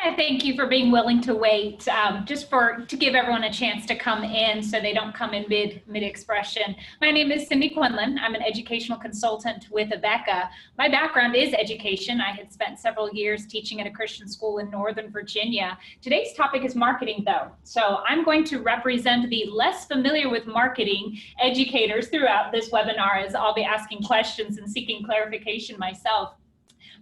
Thank you for being willing to wait, to give everyone a chance to come in so they don't come in mid-expression. My name is Cindy Quinlan. I'm an educational consultant with Abeka. My background is education. I had spent several years teaching at a Christian school in Northern Virginia. Today's topic is marketing, though. So I'm going to represent the less familiar with marketing educators throughout this webinar, as I'll be asking questions and seeking clarification myself.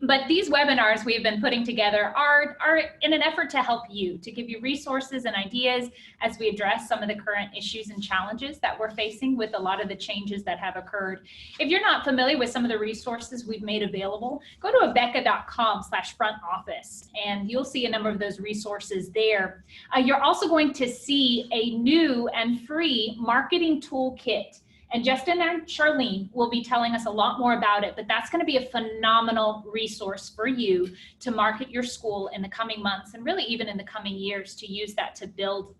But these webinars we've been putting together are in an effort to help you, to give you resources and ideas as we address some of the current issues and challenges that we're facing with a lot of the changes that have occurred. If you're not familiar with some of the resources we've made available, go to abeka.com/front office and you'll see a number of those resources there. You're also going to see a new and free marketing toolkit. And Justin and Charlene will be telling us a lot more about it, but that's going to be a phenomenal resource for you to market your school in the coming months and really even in the coming years, to use that to build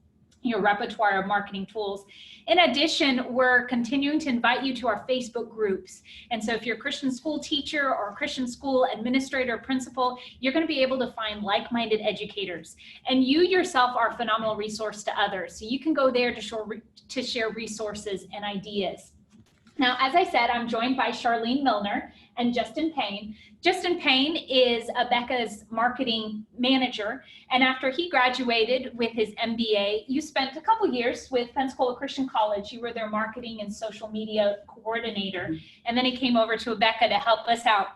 your repertoire of marketing tools. In addition, we're continuing to invite you to our Facebook groups. And so if you're a Christian school teacher or a Christian school administrator or principal, you're going to be able to find like-minded educators. And you yourself are a phenomenal resource to others. So you can go there to share resources and ideas. Now, as I said, I'm joined by Charlene Milner and Justin Payne. Justin Payne is Abeka's marketing manager, and after he graduated with his MBA, you spent a couple years with Pensacola Christian College. You were their marketing and social media coordinator, and then he came over to Abeka to help us out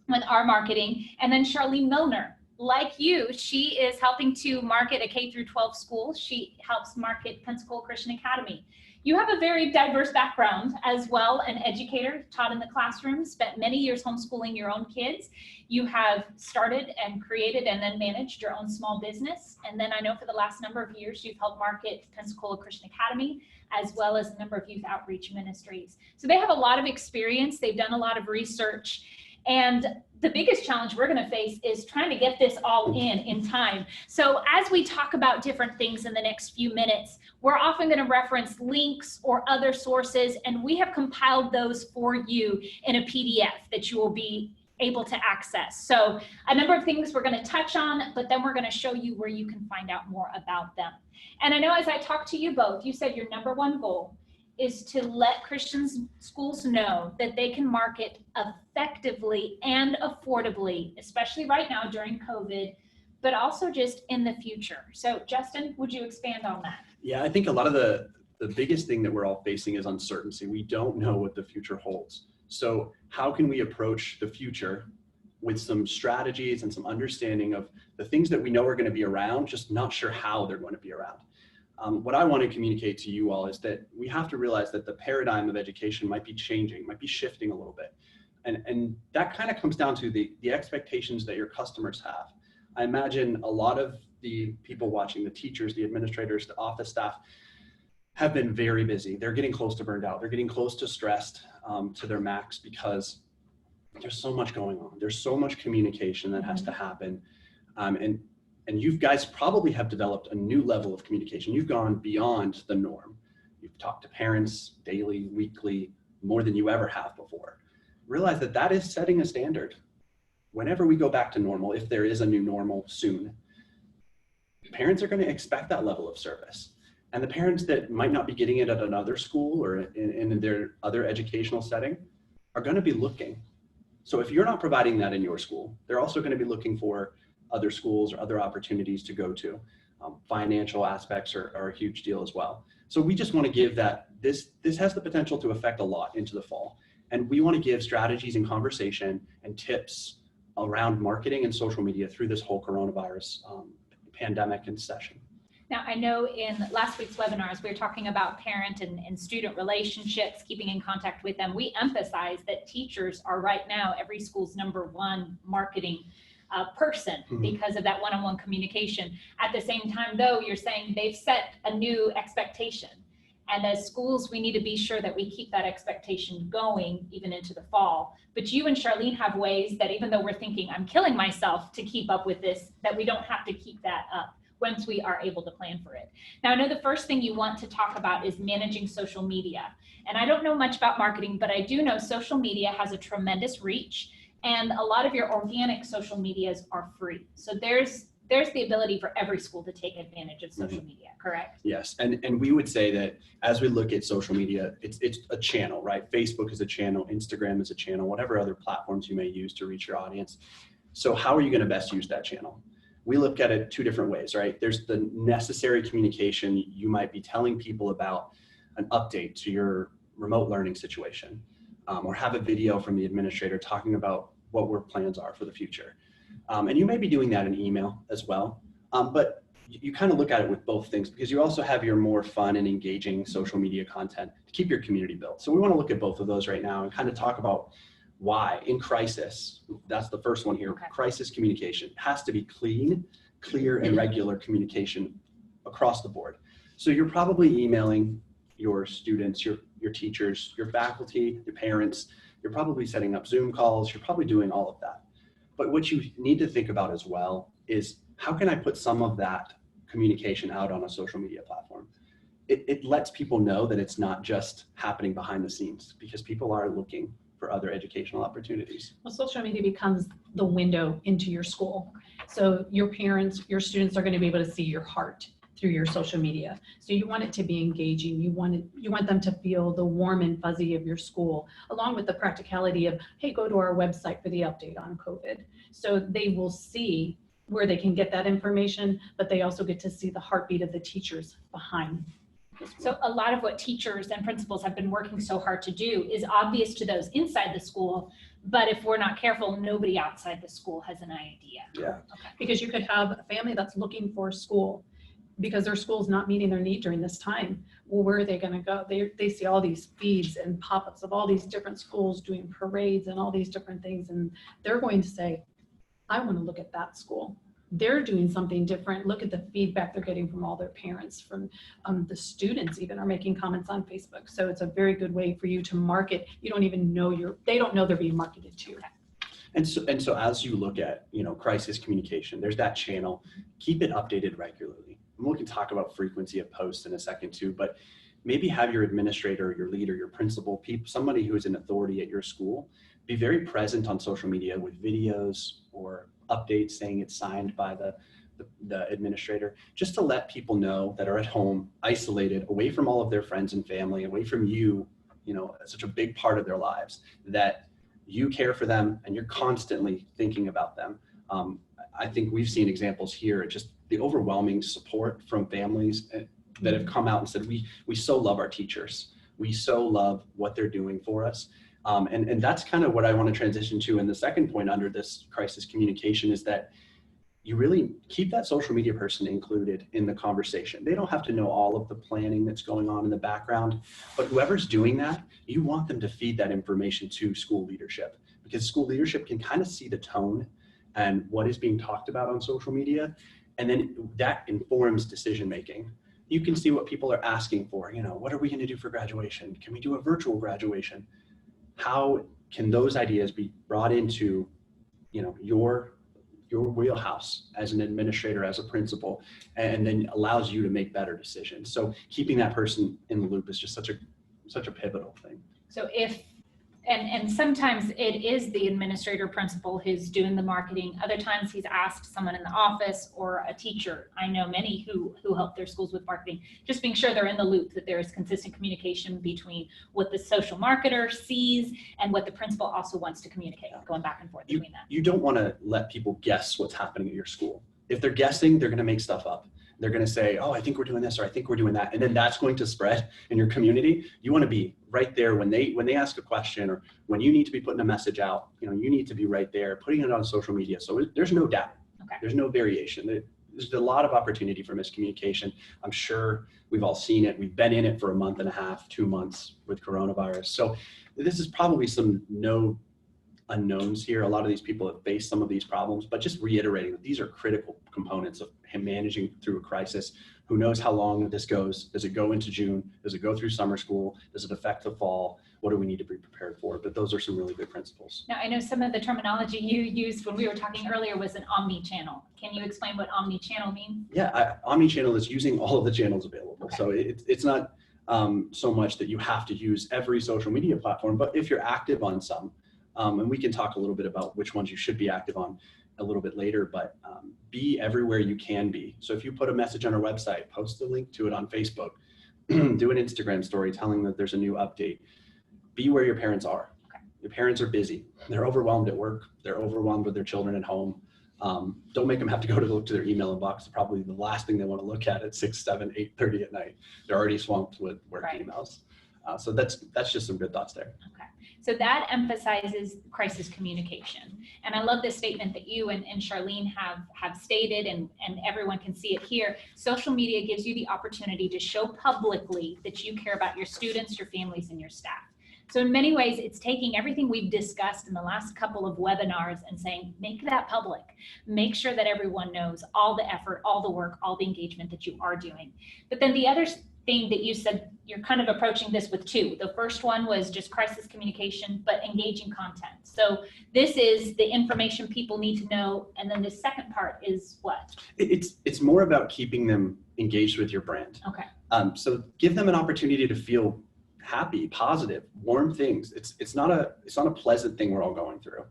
with our marketing. And then Charlene Milner, like you, she is helping to market a K-12 school. She helps market Pensacola Christian Academy. You have a very diverse background as well, an educator, taught in the classroom, spent many years homeschooling your own kids. You have started and created and then managed your own small business. And then I know for the last number of years, you've helped market Pensacola Christian Academy, as well as a number of youth outreach ministries. So they have a lot of experience. They've done a lot of research. And the biggest challenge we're going to face is trying to get this all in time. So as we talk about different things in the next few minutes, we're often going to reference links or other sources, and we have compiled those for you in a PDF that you will be able to access. So a number of things we're going to touch on, but then we're going to show you where you can find out more about them. And I know as I talk to you both, you said your number one goal is to let Christian schools know that they can market effectively and affordably, especially right now during COVID, but also just in the future. So Justin, would you expand on that? Yeah, I think a lot of the biggest thing that we're all facing is uncertainty. We don't know what the future holds. So how can we approach the future with some strategies and some understanding of the things that we know are going to be around, just not sure how they're going to be around? What I want to communicate to you all is that we have to realize that the paradigm of education might be changing, might be shifting a little bit. And that kind of comes down to the expectations that your customers have. I imagine a lot of the people watching, the teachers, the administrators, the office staff, have been very busy. They're getting close to burned out. They're getting close to stressed to their max because there's so much going on. There's so much communication that has to happen. And you guys probably have developed a new level of communication. You've gone beyond the norm. You've talked to parents daily, weekly, more than you ever have before. Realize that that is setting a standard. Whenever we go back to normal, if there is a new normal soon, parents are going to expect that level of service. And the parents that might not be getting it at another school or in their other educational setting are going to be looking. So if you're not providing that in your school, they're also going to be looking for other schools or other opportunities to go to. Financial aspects are a huge deal as well. So we just want to give that, this has the potential to affect a lot into the fall. And we want to give strategies and conversation and tips around marketing and social media through this whole coronavirus pandemic and session. Now, I know in last week's webinars, we were talking about parent and student relationships, keeping in contact with them. We emphasize that teachers are right now every school's #1 marketing person because of that one-on-one communication. At the same time, though, you're saying they've set a new expectation. And as schools, we need to be sure that we keep that expectation going even into the fall. But you and Charlene have ways that even though we're thinking, I'm killing myself to keep up with this, that we don't have to keep that up once we are able to plan for it. Now, I know the first thing you want to talk about is managing social media. And I don't know much about marketing, but I do know social media has a tremendous reach, and a lot of your organic social medias are free. So there's there's the ability for every school to take advantage of social media, correct? Yes, and we would say that as we look at social media, it's a channel, right? Facebook is a channel, Instagram is a channel, whatever other platforms you may use to reach your audience. So how are you going to best use that channel? We look at it two different ways, right? There's the necessary communication. You might be telling people about an update to your remote learning situation, or have a video from the administrator talking about what our plans are for the future. And you may be doing that in email as well, but you kind of look at it with both things, because you also have your more fun and engaging social media content to keep your community built. So we want to look at both of those right now and kind of talk about why in crisis. That's the first one here. Okay. Crisis communication has to be clean, clear, and regular communication across the board. So you're probably emailing your students, your teachers, your faculty, your parents. You're probably setting up Zoom calls. You're probably doing all of that. But what you need to think about as well is, how can I put some of that communication out on a social media platform? It lets people know that it's not just happening behind the scenes, because people are looking for other educational opportunities. Well, social media becomes the window into your school. So your parents, your students are going to be able to see your heart through your social media. So you want it to be engaging. You want them to feel the warm and fuzzy of your school, along with the practicality of, hey, go to our website for the update on COVID. So they will see where they can get that information, but they also get to see the heartbeat of the teachers behind. So a lot of what teachers and principals have been working so hard to do is obvious to those inside the school, but if we're not careful, nobody outside the school has an idea. Yeah. Okay. Because you could have a family that's looking for a school because their school's not meeting their need during this time. Well, where are they going to go? They see all these feeds and pop-ups of all these different schools doing parades and all these different things, and they're going to say, I want to look at that school. They're doing something different. Look at the feedback they're getting from all their parents, from the students even are making comments on Facebook. So it's a very good way for you to market. You don't even know they don't know they're being marketed to. And so as you look at, crisis communication, there's that channel. Keep it updated regularly. And we can talk about frequency of posts in a second too, but maybe have your administrator, your leader, your principal, somebody who is an authority at your school, be very present on social media with videos or updates saying it's signed by the administrator, just to let people know that are at home, isolated, away from all of their friends and family, away from you, such a big part of their lives, that you care for them and you're constantly thinking about them. I think we've seen examples here, just the overwhelming support from families that have come out and said, we so love our teachers. We so love what they're doing for us. And that's kind of what I want to transition to in the second point under this crisis communication, is that you really keep that social media person included in the conversation. They don't have to know all of the planning that's going on in the background, but whoever's doing that, you want them to feed that information to school leadership, because school leadership can kind of see the tone and what is being talked about on social media. And then that informs decision-making. You can see what people are asking for. What are we going to do for graduation? Can we do a virtual graduation? How can those ideas be brought into, your wheelhouse as an administrator, as a principal, and then allows you to make better decisions. So keeping that person in the loop is just such a pivotal thing. So and sometimes it is the administrator principal who's doing the marketing. Other times he's asked someone in the office or a teacher. I know many who help their schools with marketing, just being sure they're in the loop, that there is consistent communication between what the social marketer sees and what the principal also wants to communicate, going back and forth between that. You don't want to let people guess what's happening at your school. If they're guessing, they're going to make stuff up. They're going to say, oh, I think we're doing this, or I think we're doing that. And then that's going to spread in your community. You want to be right there when they ask a question, or when you need to be putting a message out, you need to be right there, putting it on social media. So there's no doubt. Okay. There's no variation. There's a lot of opportunity for miscommunication. I'm sure we've all seen it. We've been in it for a month and a half, 2 months with coronavirus. So this is probably some unknowns here. A lot of these people have faced some of these problems, but just reiterating that these are critical components of him managing through a crisis. Who knows how long this goes? Does it go into June? Does it go through summer school? Does it affect the fall? What do we need to be prepared for? But those are some really good principles. Now, I know some of the terminology you used when we were talking earlier was an omni-channel. Can you explain what omni-channel means? Yeah, omni-channel is using all of the channels available. Okay. So it's not so much that you have to use every social media platform, but if you're active on some, and we can talk a little bit about which ones you should be active on, a little bit later, but be everywhere you can be. So if you put a message on our website, post a link to it on Facebook, do an Instagram story telling that there's a new update. Be where your parents are. Okay. Your parents are busy. They're overwhelmed at work. They're overwhelmed with their children at home. Don't make them have to go to look to their email inbox. It's probably the last thing they want to look at 6, 7, 8:30 at night. They're already swamped with work Right. emails. So that's just some good thoughts there. Okay. So that emphasizes crisis communication. And I love this statement that you and Charlene have stated, and everyone can see it here. Social media gives you the opportunity to show publicly that you care about your students, your families, and your staff. So in many ways, it's taking everything we've discussed in the last couple of webinars and saying, make that public. Make sure that everyone knows all the effort, all the work, all the engagement that you are doing. But then the other thing that you said, you're kind of approaching this with two. The first one was just crisis communication, but engaging content. So this is the information people need to know. And then the second part is what? It's more about keeping them engaged with your brand. Okay. So give them an opportunity to feel happy, positive, warm things. It's not a pleasant thing we're all going through.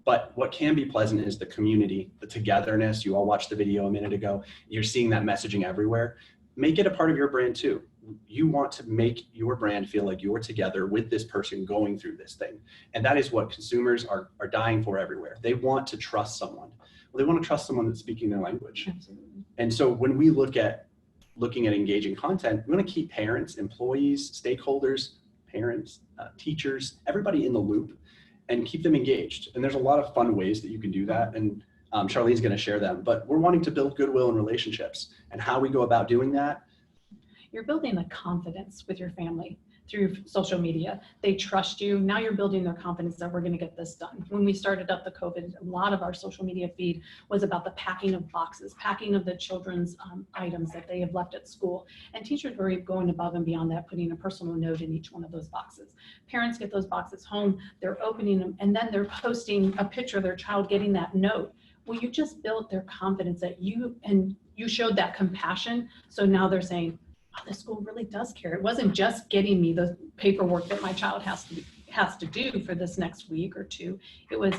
But what can be pleasant is the community, the togetherness. You all watched the video a minute ago. You're seeing that messaging everywhere. Make it a part of your brand too. You want to make your brand feel like you're together with this person going through this thing. And that is what consumers are dying for everywhere. They want to trust someone. Well, they want to trust someone that's speaking their language. Absolutely. And so when we looking at engaging content, we want to keep parents, employees, stakeholders, parents, teachers, everybody in the loop and keep them engaged. And there's a lot of fun ways that you can do that. And Charlene's going to share them, but we're wanting to build goodwill and relationships, and how we go about doing that. You're building the confidence with your family through social media. They trust you. Now you're building their confidence that we're going to get this done. When we started up the COVID, a lot of our social media feed was about the packing of boxes, packing of the children's items that they have left at school. And teachers were going above and beyond that, putting a personal note in each one of those boxes. Parents get those boxes home, they're opening them, and then they're posting a picture of their child getting that note. Well, you just built their confidence that you showed that compassion. So now they're saying, oh, the school really does care. It wasn't just getting me the paperwork that my child has to do for this next week or two. It was,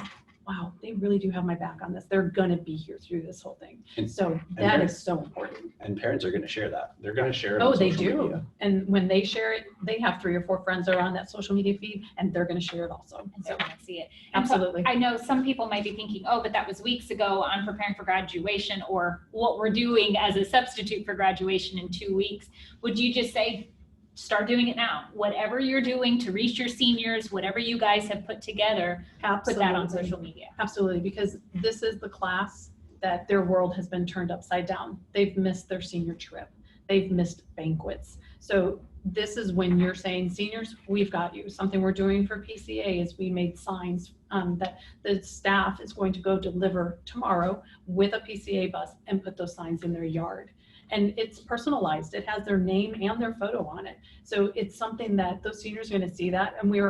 wow, they really do have my back on this. They're going to be here through this whole thing. So that is so important. And parents are going to share that. They're going to share it. Oh, on they social do. media. And when they share it, they have 3 or 4 friends that are on that social media feed, and they're going to share it also. And So they're going to see it. And so absolutely. I know some people might be thinking, oh, but that was weeks ago. I'm preparing for graduation, or what we're doing as a substitute for graduation in 2 weeks. Would you just say, start doing it now? Whatever you're doing to reach your seniors, whatever you guys have put together, put that on social media. Absolutely, because this is the class that their world has been turned upside down. They've missed their senior trip. They've missed banquets. So this is when you're saying, seniors, we've got you. Something we're doing for PCA is we made signs that the staff is going to go deliver tomorrow with a PCA bus and put those signs in their yard. And it's personalized. It has their name and their photo on it. So it's something that those seniors are going to see that. And we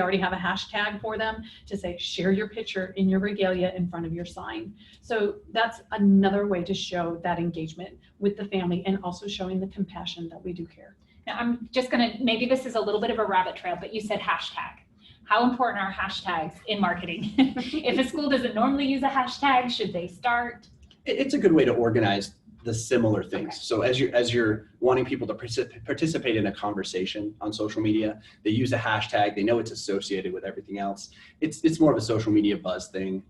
already have a hashtag for them to say, share your picture in your regalia in front of your sign. So that's another way to show that engagement with the family, and also showing the compassion that we do care. Now, I'm just going to, maybe this is a little bit of a rabbit trail, but you said hashtag. How important are hashtags in marketing? If a school doesn't normally use a hashtag, should they start? It's a good way to organize the similar things. Okay. So as you're wanting people to participate in a conversation on social media, they use a hashtag. They know it's associated with everything else. It's more of a social media buzz thing.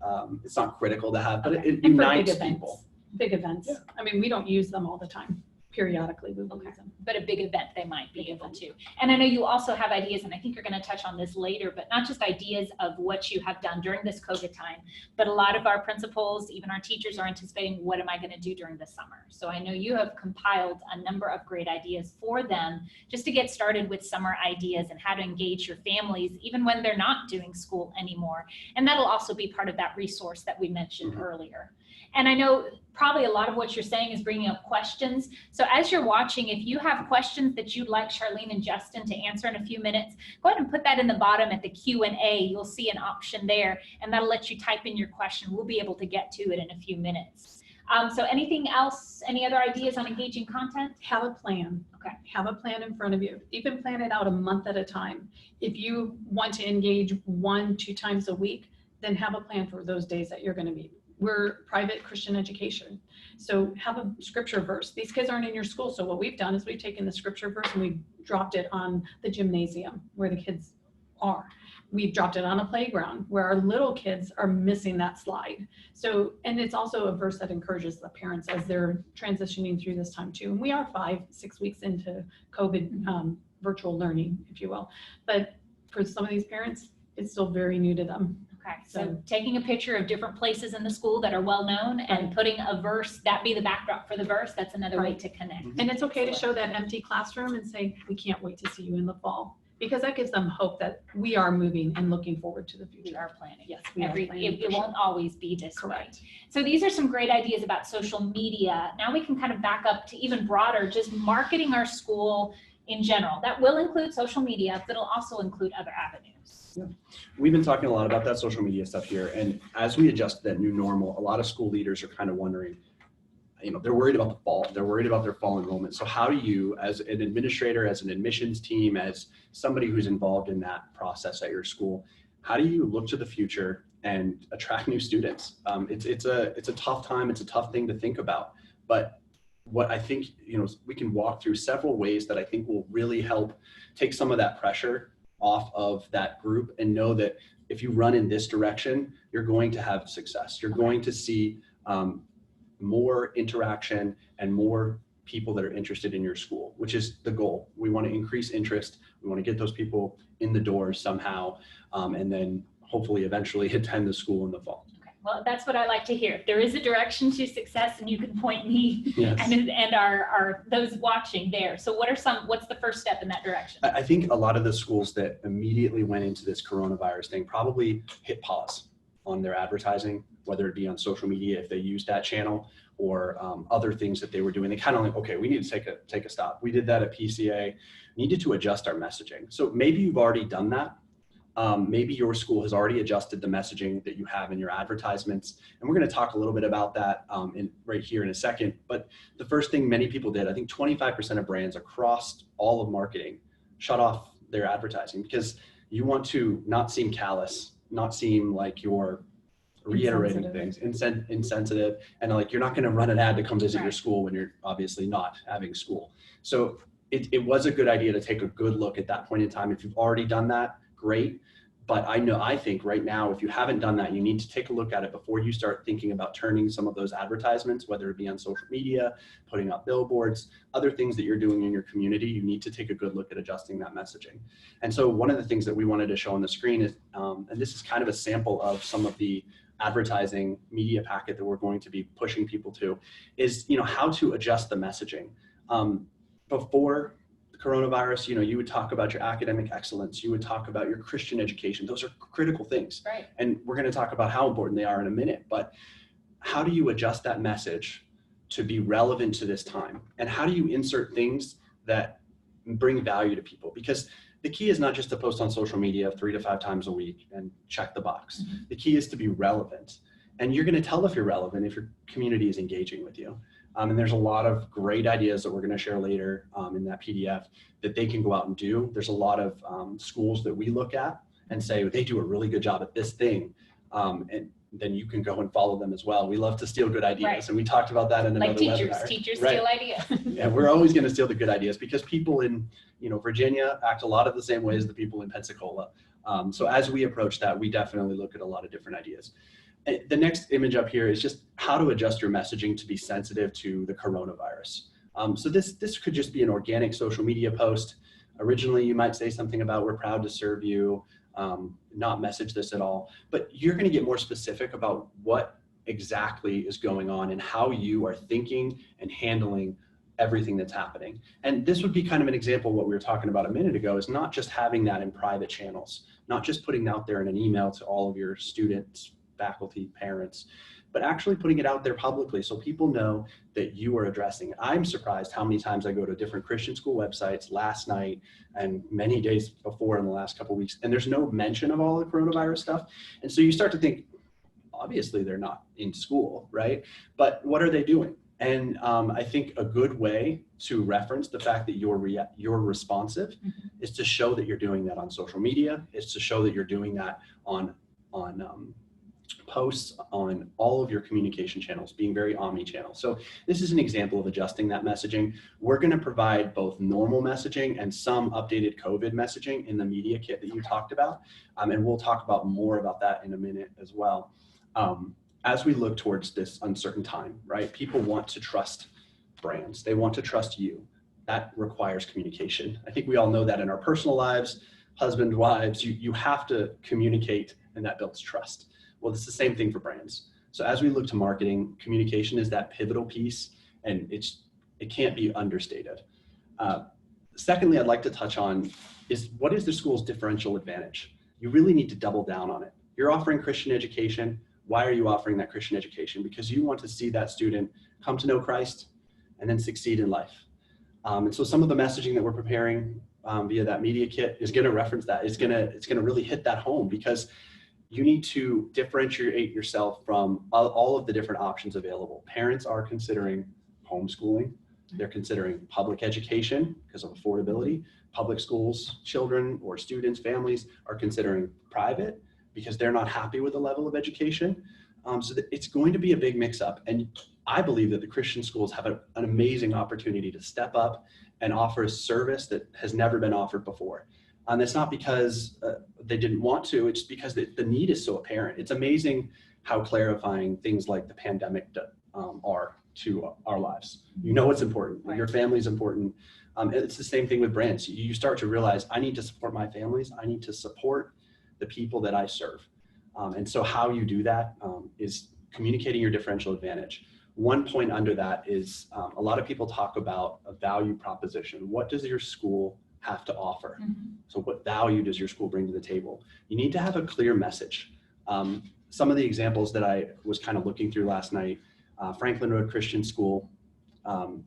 It's not critical to have, but it unites people. Big events. Yeah. I mean, we don't use them all the time. Periodically, we will Okay. use them. But a big event they might be Big able event. to. And I know you also have ideas, and I think you're going to touch on this later, but not just ideas of what you have done during this COVID time, but a lot of our principals, even our teachers, are anticipating, what am I going to do during the summer? So I know you have compiled a number of great ideas for them just to get started with summer ideas and how to engage your families even when they're not doing school anymore. And that'll also be part of that resource that we mentioned earlier. And I know probably a lot of what you're saying is bringing up questions. So as you're watching, if you have questions that you'd like Charlene and Justin to answer in a few minutes, go ahead and put that in the bottom at the Q&A. You'll see an option there, and that'll let you type in your question. We'll be able to get to it in a few minutes. So anything else, any other ideas on engaging content? Have a plan. Okay. Have a plan in front of you. Even plan it out a month at a time. If you want to engage 1-2 times a week, then have a plan for those days that you're going to meet. we're private Christian education. So have a scripture verse. These kids aren't in your school. So what we've done is we've taken the scripture verse and we've dropped it on the gymnasium where the kids are. We've dropped it on a playground where our little kids are missing that slide. So, and it's also a verse that encourages the parents as they're transitioning through this time too. And we are 5-6 weeks into COVID virtual learning, if you will. But for some of these parents, it's still very new to them. Okay, so taking a picture of different places in the school that are well known and putting a verse, that be the backdrop for the verse, that's another way to connect. And it's okay to show that empty classroom and say, we can't wait to see you in the fall. Because that gives them hope that we are moving and looking forward to the future. We are planning. Yes, we are planning. It won't always be this Correct. way. So these are some great ideas about social media. Now we can kind of back up to even broader, just marketing our school in general. That will include social media, but it'll also include other avenues. Yeah. We've been talking a lot about that social media stuff here. And as we adjust to that new normal, a lot of school leaders are kind of wondering, you know, they're worried about the fall. They're worried about their fall enrollment. So how do you, as an administrator, as an admissions team, as somebody who's involved in that process at your school, how do you look to the future and attract new students? It's a tough time. It's a tough thing to think about. But what I think, you know, we can walk through several ways that I think will really help take some of that pressure off of that group and know that if you run in this direction, you're going to have success. You're going to see more interaction and more people that are interested in your school, which is the goal. We want to increase interest. We want to get those people in the doors somehow, and then hopefully eventually attend the school in the fall. Okay. Well, that's what I like to hear. There is a direction to success, and you can point me and our those watching there. So what's the first step in that direction? I think a lot of the schools that immediately went into this coronavirus thing probably hit pause on their advertising, whether it be on social media if they used that channel, or other things that they were doing. They kind of like, okay, we need to take a stop. We did that at PCA, needed to adjust our messaging. So maybe you've already done that. Maybe your school has already adjusted the messaging that you have in your advertisements. And we're going to talk a little bit about that right here in a second. But the first thing many people did, I think 25% of brands across all of marketing shut off their advertising because you want to not seem callous, not seem like you're reiterating things, insensitive, and like you're not going to run an ad to come visit your school when you're obviously not having school. So it was a good idea to take a good look at that point in time. If you've already done that, great. But I think right now, if you haven't done that, you need to take a look at it before you start thinking about turning some of those advertisements, whether it be on social media, putting up billboards, other things that you're doing in your community. You need to take a good look at adjusting that messaging. And so one of the things that we wanted to show on the screen is, and this is kind of a sample of some of the advertising media packet that we're going to be pushing people to, is, you know, how to adjust the messaging. Before coronavirus, you know, you would talk about your academic excellence, you would talk about your Christian education. Those are critical things. Right. And we're going to talk about how important they are in a minute, but how do you adjust that message to be relevant to this time? And how do you insert things that bring value to people? Because the key is not just to post on social media 3 to 5 times a week and check the box. Mm-hmm. The key is to be relevant. And you're going to tell if you're relevant if your community is engaging with you. And there's a lot of great ideas that we're going to share later in that PDF that they can go out and do. There's a lot of schools that we look at and say they do a really good job at this thing. And then you can go and follow them as well. We love to steal good ideas. Right. And we talked about that in another webinar. Like teachers steal ideas. Yeah, we're always going to steal the good ideas because people in, you know, Virginia act a lot of the same way as the people in Pensacola. So as we approach that, we definitely look at a lot of different ideas. The next image up here is just how to adjust your messaging to be sensitive to the coronavirus. So this could just be an organic social media post. Originally, you might say something about we're proud to serve you, not message this at all, but you're going to get more specific about what exactly is going on and how you are thinking and handling everything that's happening. And this would be kind of an example of what we were talking about a minute ago, is not just having that in private channels, not just putting out there in an email to all of your students, faculty, parents, but actually putting it out there publicly so people know that you are addressing it. I'm surprised how many times I go to different Christian school websites last night and many days before in the last couple of weeks, and there's no mention of all the coronavirus stuff. And so you start to think, obviously they're not in school, right? But what are they doing? And I think a good way to reference the fact that you're responsive is to show that you're doing that on social media, is to show that you're doing that on posts on all of your communication channels, being very omni-channel. So this is an example of adjusting that messaging. We're going to provide both normal messaging and some updated COVID messaging in the media kit that you talked about. And we'll talk about more about that in a minute as well. As we look towards this uncertain time, right? People want to trust brands. They want to trust you. That requires communication. I think we all know that in our personal lives, husband, wives, you have to communicate, and that builds trust. Well, it's the same thing for brands. So as we look to marketing, communication is that pivotal piece, and it can't be understated. Secondly, I'd like to touch on is what is the school's differential advantage? You really need to double down on it. You're offering Christian education. Why are you offering that Christian education? Because you want to see that student come to know Christ and then succeed in life. And so some of the messaging that we're preparing via that media kit is going to reference that. It's going to really hit that home, because you need to differentiate yourself from all of the different options available. Parents are considering homeschooling. They're considering public education because of affordability. Public schools, children or students, families are considering private because they're not happy with the level of education. So that it's going to be a big mix-up. And I believe that the Christian schools have an amazing opportunity to step up and offer a service that has never been offered before. And it's not because they didn't want to, it's because the need is so apparent. It's amazing how clarifying things like the pandemic are to our lives. You know what's important, right. Your family's important. It's the same thing with brands. You start to realize, I need to support my families, I need to support the people that I serve. And so how you do that is communicating your differential advantage. One point under that is a lot of people talk about a value proposition. What does your school have to offer? Mm-hmm. So what value does your school bring to the table? You need to have a clear message. Some of the examples that I was kind of looking through last night, Franklin Road Christian School,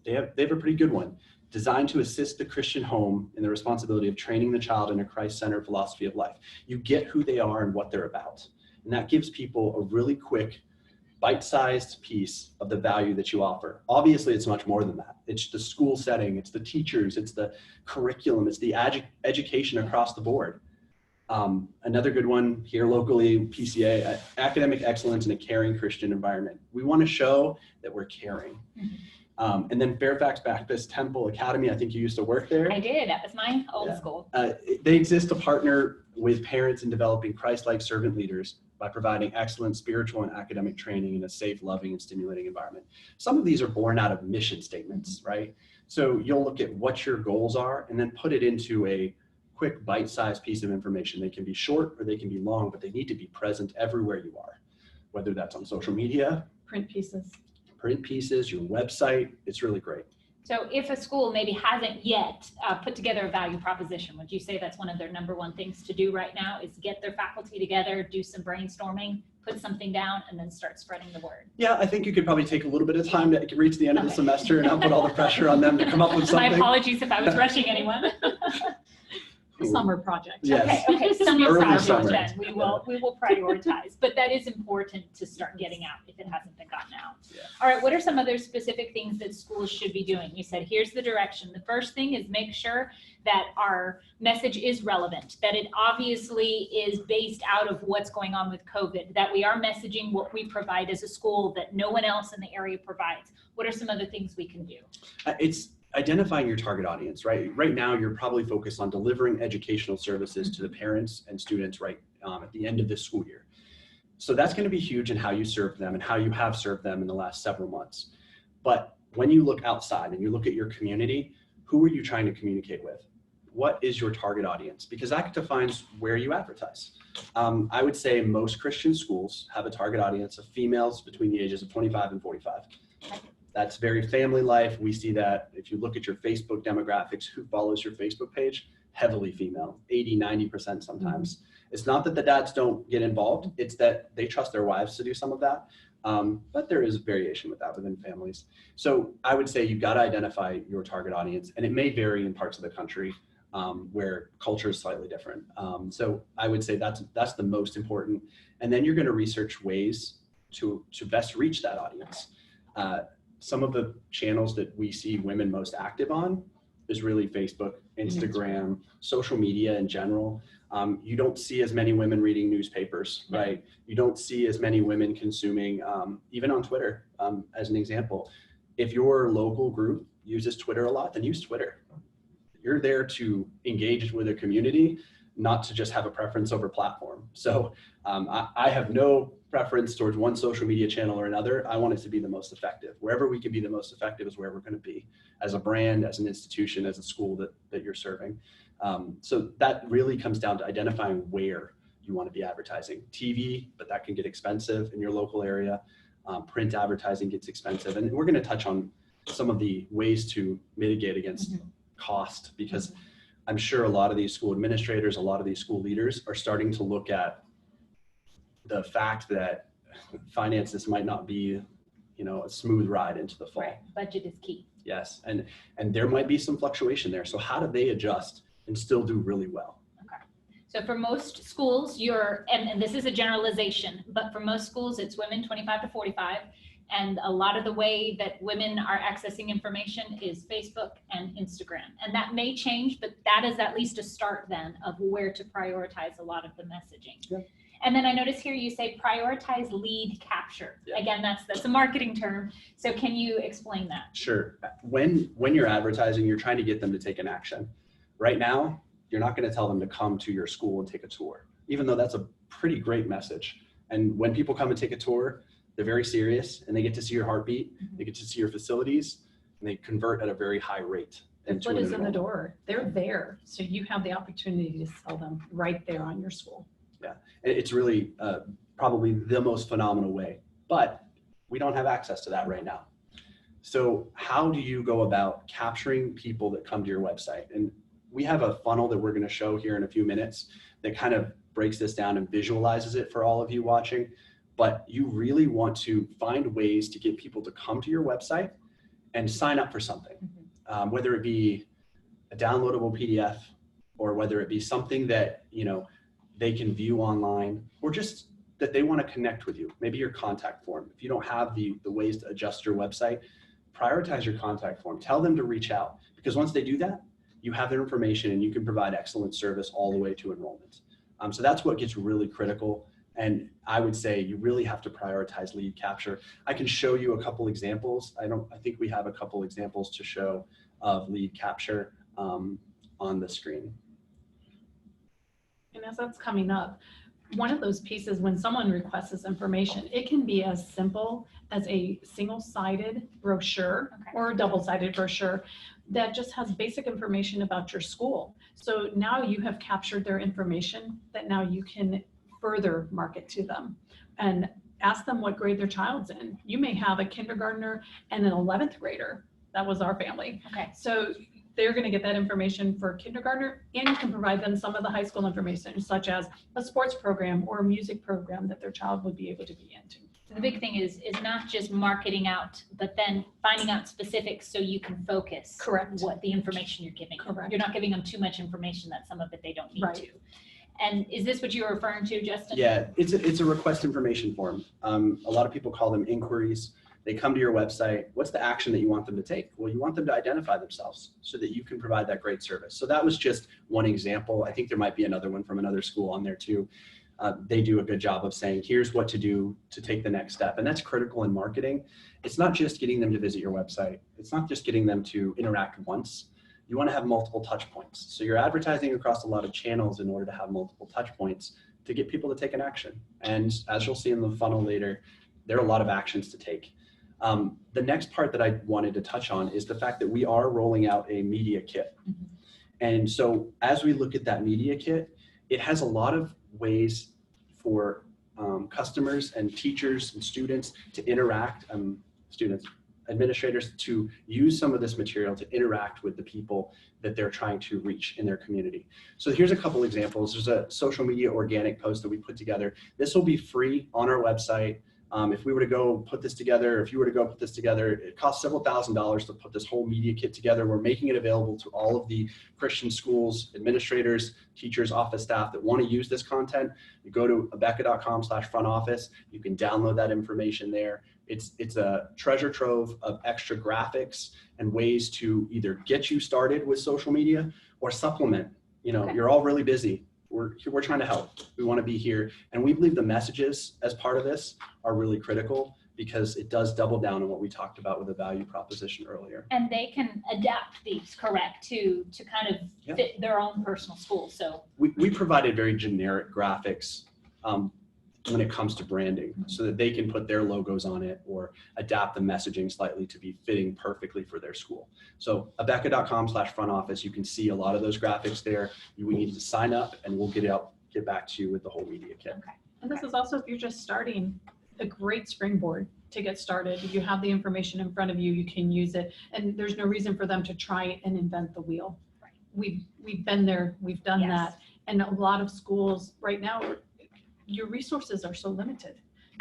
they have a pretty good one. Designed to assist the Christian home in the responsibility of training the child in a Christ-centered philosophy of life. You get who they are and what they're about. And that gives people a really quick, bite-sized piece of the value that you offer. Obviously, it's much more than that. It's the school setting, it's the teachers, it's the curriculum, it's the education across the board. Another good one here locally, PCA, academic excellence in a caring Christian environment. We want to show that we're caring. Mm-hmm. And then Fairfax Baptist Temple Academy, I think you used to work there. I did, that was my old school. They exist to partner with parents in developing Christ-like servant leaders by providing excellent spiritual and academic training in a safe, loving, and stimulating environment. Some of these are born out of mission statements, right? So you'll look at what your goals are and then put it into a quick bite-sized piece of information. They can be short or they can be long, but they need to be present everywhere you are, whether that's on social media, print pieces, your website. It's really great. So if a school maybe hasn't yet put together a value proposition, would you say that's one of their number one things to do right now is get their faculty together, do some brainstorming, put something down, and then start spreading the word? Yeah, I think you could probably take a little bit of time to reach the end of the semester and not put all the pressure on them to come up with something. My apologies if I was rushing anyone. Summer project. Yes. Okay, summer project summer. then. We will prioritize, but that is important to start getting out if it hasn't been gotten out. Yeah. All right, what are some other specific things that schools should be doing? You said, here's the direction. The first thing is make sure that our message is relevant, that it obviously is based out of what's going on with COVID, that we are messaging what we provide as a school that no one else in the area provides. What are some other things we can do? It's identifying your target audience, right? Right now, you're probably focused on delivering educational services to the parents and students right at the end of this school year. So that's going to be huge in how you serve them and how you have served them in the last several months. But when you look outside and you look at your community, who are you trying to communicate with? What is your target audience? Because that defines where you advertise. I would say most Christian schools have a target audience of females between the ages of 25 and 45. That's very family life. We see that if you look at your Facebook demographics, who follows your Facebook page, heavily female, 80, 90% sometimes. Mm-hmm. It's not that the dads don't get involved. It's that they trust their wives to do some of that. But there is variation with that within families. So I would say you've got to identify your target audience, and it may vary in parts of the country where culture is slightly different. So I would say that's the most important. And then you're going to research ways to best reach that audience. Some of the channels that we see women most active on is really Facebook, Instagram, social media in general. You don't see as many women reading newspapers, right? You don't see as many women consuming, even on Twitter, as an example. If your local group uses Twitter a lot, then use Twitter. You're there to engage with a community, not to just have a preference over platform. So I have no preference towards one social media channel or another. I want it to be the most effective. Wherever we can be the most effective is where we're going to be as a brand, as an institution, as a school that you're serving. So that really comes down to identifying where you want to be advertising. TV, but that can get expensive in your local area. Print advertising gets expensive. And we're going to touch on some of the ways to mitigate against cost, because I'm sure a lot of these school administrators, a lot of these school leaders are starting to look at the fact that finances might not be, a smooth ride into the fall. Right. Budget is key. Yes, and there might be some fluctuation there. So how do they adjust and still do really well? Okay. So for most schools, and this is a generalization, but for most schools, it's women 25 to 45. And a lot of the way that women are accessing information is Facebook and Instagram. And that may change, but that is at least a start then of where to prioritize a lot of the messaging. Yeah. And then I notice here you say prioritize lead capture. Yeah. Again, that's a marketing term. So can you explain that? Sure. When you're advertising, you're trying to get them to take an action. Right now, you're not going to tell them to come to your school and take a tour, even though that's a pretty great message. And when people come and take a tour, they're very serious and they get to see your heartbeat, they get to see your facilities, and they convert at a very high rate. The foot is in the door. They're there. So you have the opportunity to sell them right there on your school. Yeah, and it's really probably the most phenomenal way, but we don't have access to that right now. So how do you go about capturing people that come to your website? And we have a funnel that we're going to show here in a few minutes that kind of breaks this down and visualizes it for all of you watching. But you really want to find ways to get people to come to your website and sign up for something, whether it be a downloadable PDF or whether it be something that, they can view online, or just that they want to connect with you. Maybe your contact form. If you don't have the ways to adjust your website, prioritize your contact form. Tell them to reach out, because once they do that, you have their information and you can provide excellent service all the way to enrollment. So that's what gets really critical. And I would say you really have to prioritize lead capture. I can show you a couple examples. I think we have a couple examples to show of lead capture on the screen. And as that's coming up, one of those pieces, when someone requests this information, it can be as simple as a single-sided brochure or a double-sided brochure that just has basic information about your school. So now you have captured their information that now you can further market to them and ask them what grade their child's in. You may have a kindergartner and an 11th grader. That was our family. Okay. So they're going to get that information for kindergartner, and you can provide them some of the high school information, such as a sports program or a music program that their child would be able to be into. So the big thing is not just marketing out, but then finding out specifics so you can focus. Correct. What the information you're giving. Correct. You're not giving them too much information that some of it they don't need Right. to. And is this what you were referring to, Justin? Yeah, it's a request information form. A lot of people call them inquiries. They come to your website. What's the action that you want them to take? Well, you want them to identify themselves so that you can provide that great service. So that was just one example. I think there might be another one from another school on there too. They do a good job of saying, here's what to do to take the next step. And that's critical in marketing. It's not just getting them to visit your website. It's not just getting them to interact once. You want to have multiple touch points. So you're advertising across a lot of channels in order to have multiple touch points to get people to take an action. And as you'll see in the funnel later, there are a lot of actions to take. The next part that I wanted to touch on is the fact that we are rolling out a media kit. And so as we look at that media kit, it has a lot of ways for customers and teachers and students to interact, administrators to use some of this material to interact with the people that they're trying to reach in their community. So here's a couple examples. There's a social media organic post that we put together. This will be free on our website. If we were to go put this together, it costs several $1,000s to put this whole media kit together. We're making it available to all of the Christian schools, administrators, teachers, office staff that want to use this content. You go to abeka.com/front office. You can download that information there. It's a treasure trove of extra graphics and ways to either get you started with social media or supplement. You know, you're all really busy. We're trying to help. We want to be here. And we believe the messages as part of this are really critical because it does double down on what we talked about with the value proposition earlier. And they can adapt these, correct, to kind of fit their own personal school. So we provided very generic graphics when it comes to branding so that they can put their logos on it or adapt the messaging slightly to be fitting perfectly for their school. So abeka.com/front office, you can see a lot of those graphics there. We need to sign up and we'll get back to you with the whole media kit. okay. And this is also, if you're just starting, a great springboard to get started. If you have the information in front of you, you can use it. And there's no reason for them to try and invent the wheel. Right. We've been there, we've done Yes. that. And a lot of schools right now, your resources are so limited.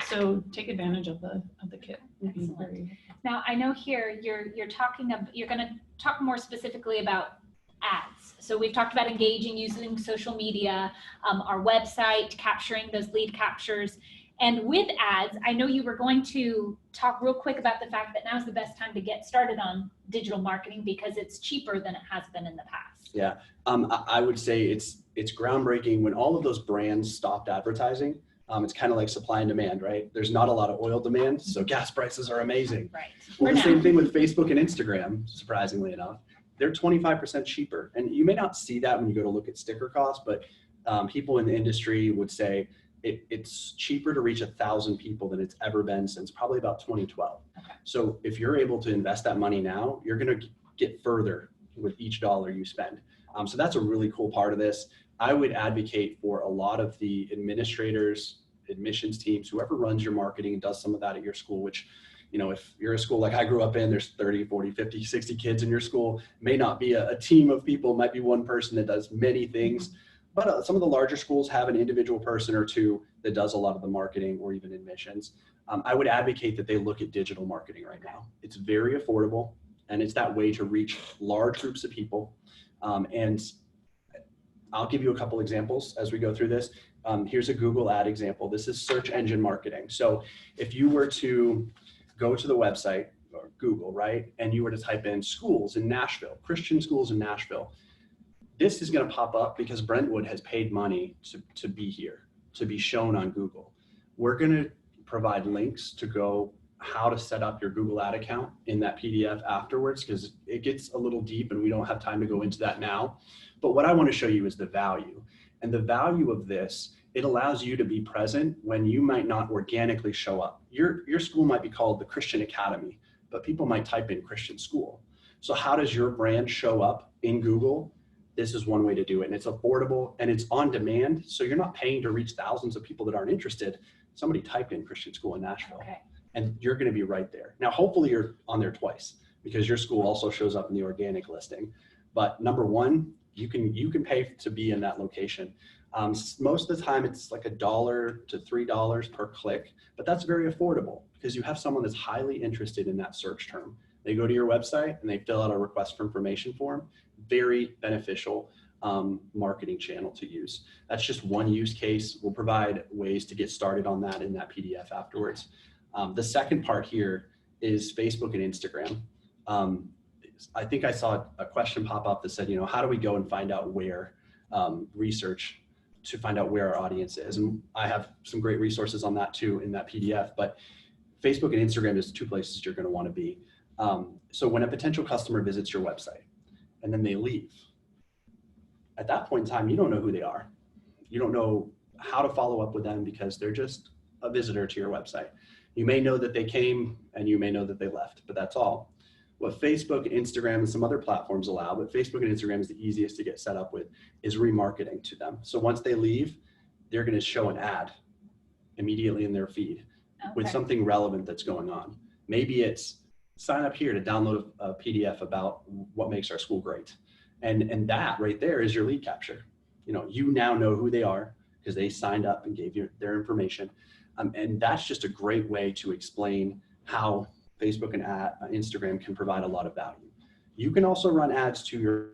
So take advantage of the kit. Excellent. Now I know here you're talking about, you're going to talk more specifically about ads. So we've talked about engaging using social media, our website, capturing those lead captures. And with ads, I know you were going to talk real quick about the fact that now's the best time to get started on digital marketing because it's cheaper than it has been in the past. Yeah, I would say it's groundbreaking when all of those brands stopped advertising. It's kind of like supply and demand, right? There's not a lot of oil demand, so gas prices are amazing. Right. Well, the same thing with Facebook and Instagram, surprisingly enough. They're 25% cheaper. And you may not see that when you go to look at sticker costs, but people in the industry would say it's cheaper to reach 1,000 people than it's ever been since probably about 2012. Okay. So if you're able to invest that money now, you're going to get further with each dollar you spend. So that's a really cool part of this. I would advocate for a lot of the administrators, admissions teams, whoever runs your marketing and does some of that at your school, which, you know, if you're a school like I grew up in, there's 30, 40, 50, 60 kids in your school, may not be a team of people, might be one person that does many things. But some of the larger schools have an individual person or two that does a lot of the marketing or even admissions. I would advocate that they look at digital marketing right now. It's very affordable and it's that way to reach large groups of people. And I'll give you a couple examples as we go through this. Here's a Google ad example. This is search engine marketing. So if you were to go to the website or Google, right, and you were to type in schools in Nashville, Christian schools in Nashville, this is going to pop up because Brentwood has paid money to be here, to be shown on Google. We're going to provide links to go how to set up your Google ad account in that PDF afterwards because it gets a little deep and we don't have time to go into that now. But what I want to show you is the value. And the value of this, it allows you to be present when you might not organically show up. Your school might be called the Christian Academy, but people might type in Christian school. So how does your brand show up in Google? This is one way to do it. And it's affordable and it's on demand. So you're not paying to reach thousands of people that aren't interested. Somebody typed in Christian school in Nashville and you're going to be right there. Now, hopefully you're on there twice because your school also shows up in the organic listing. But number one, you can pay to be in that location. Most of the time it's like $1 to $3 per click, but that's very affordable because you have someone that's highly interested in that search term. They go to your website and they fill out a request for information form. Very beneficial marketing channel to use. That's just one use case. We'll provide ways to get started on that in that PDF afterwards. The second part here is Facebook and Instagram. I think I saw a question pop up that said, you know, how do we go and find out where research to find out where our audience is? And I have some great resources on that too in that PDF, but Facebook and Instagram is two places you're going to want to be. So when a potential customer visits your website and then they leave, at that point in time, you don't know who they are. You don't know how to follow up with them because they're just a visitor to your website. You may know that they came and you may know that they left, but that's all. What Facebook, Instagram, and some other platforms allow, but Facebook and Instagram is the easiest to get set up with, is remarketing to them. So once they leave, they're going to show an ad immediately in their feed with something relevant that's going on. Maybe it's sign up here to download a PDF about what makes our school great. And that right there is your lead capture. You know, you now know who they are because they signed up and gave you their information. And that's just a great way to explain how Facebook and Instagram can provide a lot of value. You can also run ads to your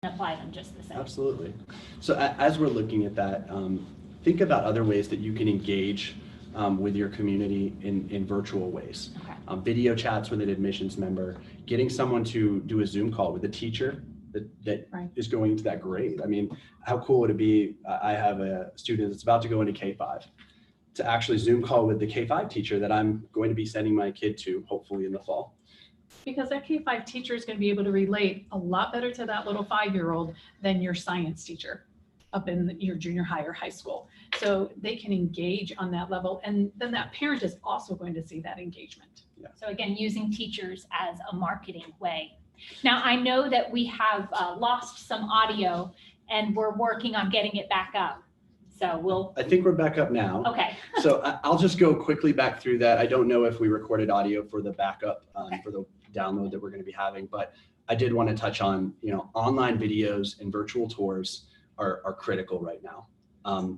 apply them just the same. Absolutely. So as we're looking at that, think about other ways that you can engage with your community in virtual ways. Okay. Video chats with an admissions member, getting someone to do a Zoom call with a teacher that Right. is going into that grade. I mean, how cool would it be? I have a student that's about to go into K-5 to actually Zoom call with the K-5 teacher that I'm going to be sending my kid to, hopefully in the fall. Because that K-5 teacher is going to be able to relate a lot better to that little 5-year-old than your science teacher up in your junior high or high school. So they can engage on that level. And then that parent is also going to see that engagement. Yeah. So again, using teachers as a marketing way. Now, I know that we have lost some audio and we're working on getting it back up. So we'll, I think we're back up now. okay. So I'll just go quickly back through that. I don't know if we recorded audio for the backup Okay. for the download that we're going to be having, but I did want to touch on, online videos and virtual tours are critical right now.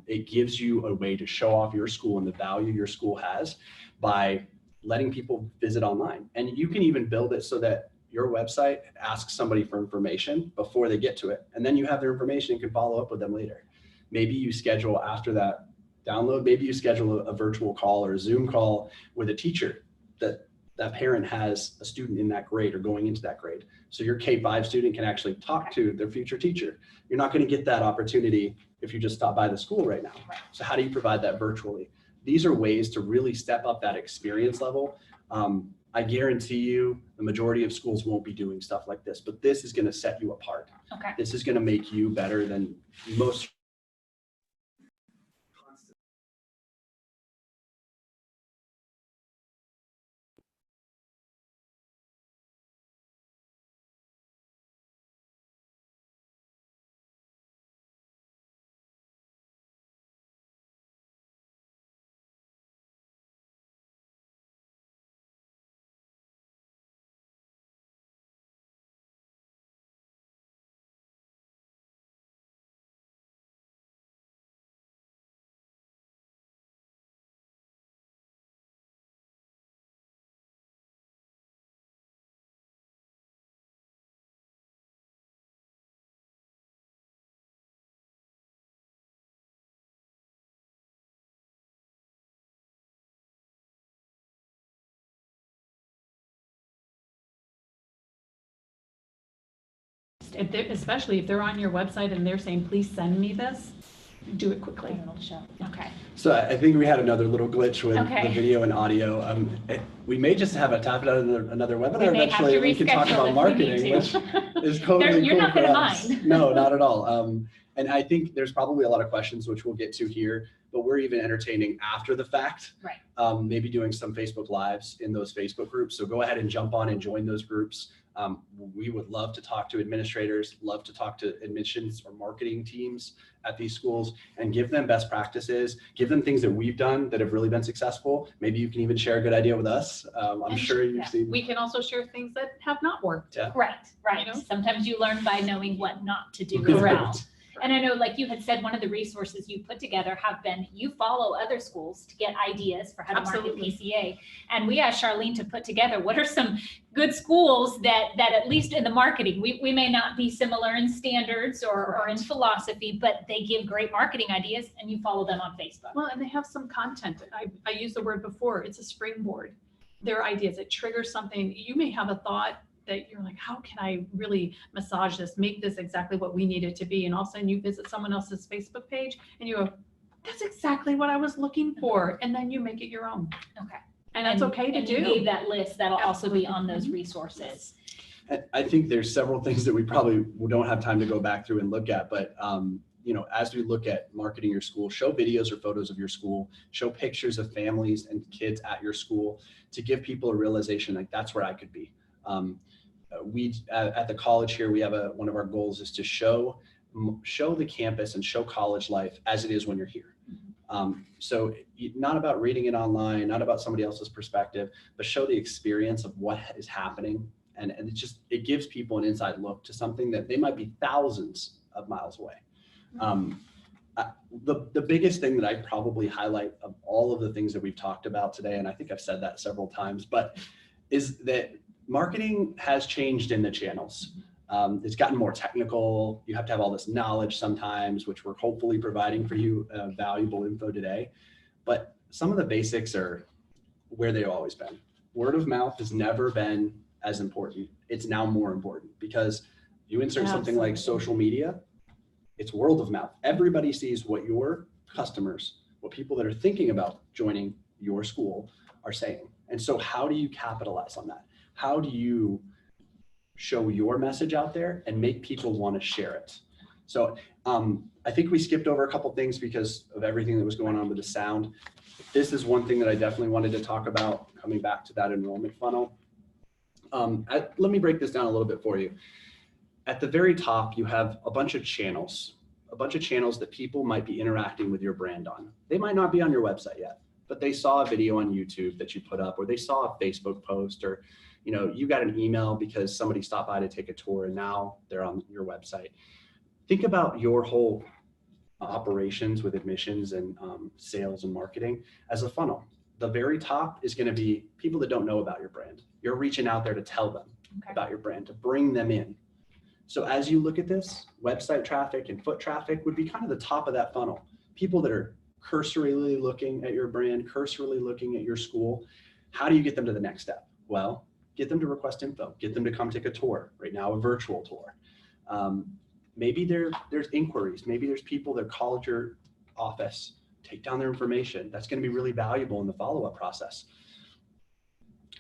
It gives you a way to show off your school and the value your school has by letting people visit online. And you can even build it so that your website asks somebody for information before they get to it. And then you have their information and can follow up with them later. Maybe you schedule after that download, maybe you schedule a virtual call or a Zoom call with a teacher that parent has a student in that grade or going into that grade. So your K-5 student can actually talk to their future teacher. You're not going to get that opportunity if you just stop by the school right now. Right. So how do you provide that virtually? These are ways to really step up that experience level. I guarantee you the majority of schools won't be doing stuff like this, but this is going to set you apart. Okay. This is going to make you better than most. Especially if they're on your website and they're saying, please send me this, do it quickly. It'll show. Okay. So I think we had another little glitch with Okay. the video and audio. We may just have a tap it out another We webinar may have eventually. to We can talk reschedule about if we need marketing, to. which is totally You're cool not for gonna us. mind. No, not at all. And I think there's probably a lot of questions which we'll get to here, but we're even entertaining after the fact. Right. Maybe doing some Facebook Lives in those Facebook groups. So go ahead and jump on and join those groups. We would love to talk to administrators, love to talk to admissions or marketing teams at these schools and give them best practices, give them things that we've done that have really been successful. Maybe you can even share a good idea with us. I'm And sure you've yeah, seen. We can also share things that have not worked. Yeah. Right, right. You know? Sometimes you learn by knowing what not to do as Correct. well. And I know, like you had said, one of the resources you put together have been, you follow other schools to get ideas for how to Absolutely. market PCA. And we asked Charlene to put together, what are some good schools that at least in the marketing, we may not be similar in standards or in philosophy, but they give great marketing ideas and you follow them on Facebook. Well, and they have some content. I used the word before, it's a springboard. Their ideas, it triggers something. You may have a thought that you're like, how can I really massage this, make this exactly what we need it to be? And all of a sudden you visit someone else's Facebook page and you go, that's exactly what I was looking for. And then you make it your own. Okay. And that's okay to and do. You gave that list, that'll also be on those Absolutely. resources. I think there's several things that we probably don't have time to go back through and look at, but as we look at marketing your school, show videos or photos of your school, show pictures of families and kids at your school to give people a realization like that's where I could be. We at the college here, we have one of our goals is to show the campus and show college life as it is when you're here. So not about reading it online, not about somebody else's perspective, but show the experience of what is happening. And it gives people an inside look to something that they might be thousands of miles away. The biggest thing that I probably highlight of all of the things that we've talked about today, and I think I've said that several times, but is that marketing has changed in the channels. It's gotten more technical. You have to have all this knowledge sometimes, which we're hopefully providing for you valuable info today. But some of the basics are where they've always been. Word of mouth has never been as important. It's now more important because you insert something like social media, it's word of mouth. Everybody sees what your customers, what people that are thinking about joining your school are saying. And so how do you capitalize on that? How do you show your message out there and make people want to share it? So I think we skipped over a couple things because of everything that was going on with the sound. This is one thing that I definitely wanted to talk about, coming back to that enrollment funnel. Let me break this down a little bit for you. At the very top, you have a bunch of channels that people might be interacting with your brand on. They might not be on your website yet, but they saw a video on YouTube that you put up, or they saw a Facebook post, or you got an email because somebody stopped by to take a tour and now they're on your website. Think about your whole operations with admissions and sales and marketing as a funnel. The very top is going to be people that don't know about your brand. You're reaching out there to tell them about your brand, to bring them in. So as you look at this, website traffic and foot traffic would be kind of the top of that funnel. People that are cursorily looking at your brand, cursorily looking at your school. How do you get them to the next step? Well, get them to request info, get them to come take a tour, right now a virtual tour. Maybe there's inquiries, maybe there's people that call at your office, take down their information. That's going to be really valuable in the follow-up process.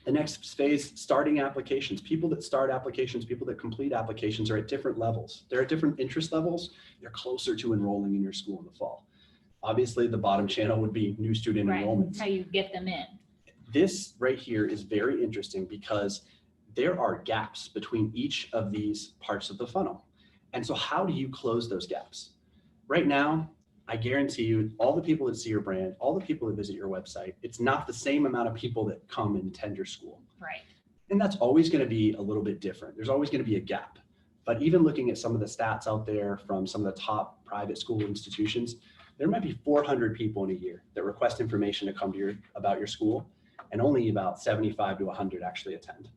The next phase, starting applications. People that start applications, people that complete applications are at different levels. They're at different interest levels. They're closer to enrolling in your school in the fall. Obviously, the bottom channel would be new student enrollments. That's how you get them in. This right here is very interesting because there are gaps between each of these parts of the funnel. And so how do you close those gaps? Right now, I guarantee you, all the people that see your brand, all the people that visit your website, it's not the same amount of people that come and attend your school. Right. And that's always going to be a little bit different. There's always going to be a gap. But even looking at some of the stats out there from some of the top private school institutions, there might be 400 people in a year that request information to come to about your school, and only about 75 to 100 actually attend.